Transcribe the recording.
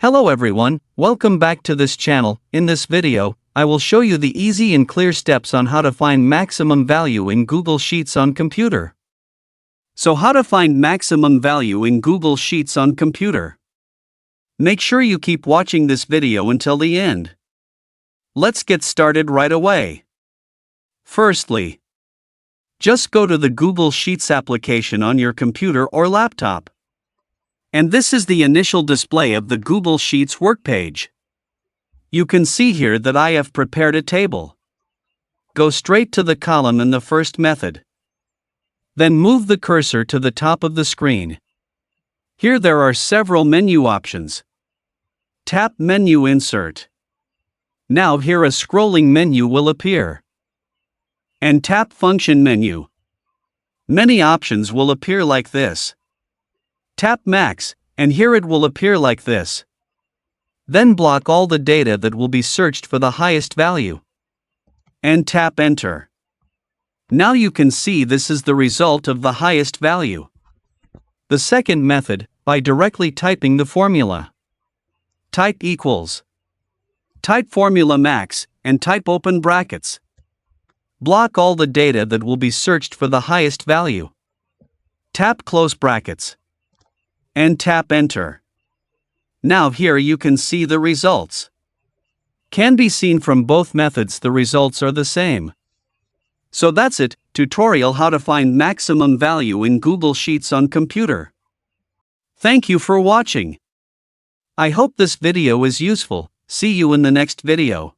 Hello everyone, welcome back to this channel. In this video, I will show you the easy and clear steps on how to find maximum value in Google Sheets on computer. So how to find maximum value in Google Sheets on computer? Make sure you keep watching this video until the end. Let's get started right away. Firstly, just go to the Google Sheets application on your computer or laptop. And this is the initial display of the Google Sheets work page. You can see here that I have prepared a table. Go straight to the column in the first method. Then move the cursor to the top of the screen. Here there are several menu options. Tap Menu Insert. Now here a scrolling menu will appear. And tap Function Menu. Many options will appear like this. Tap Max, and here it will appear like this. Then block all the data that will be searched for the highest value. And tap Enter. Now you can see this is the result of the highest value. The second method, by directly typing the formula. Type equals. Type formula max, and type open brackets. Block all the data that will be searched for the highest value. Tap close brackets. And tap Enter. Now here you can see the results. Can be seen from both methods, the results are the same. So that's it, tutorial how to find maximum value in Google Sheets on computer. Thank you for watching. I hope this video is useful. See you in the next video.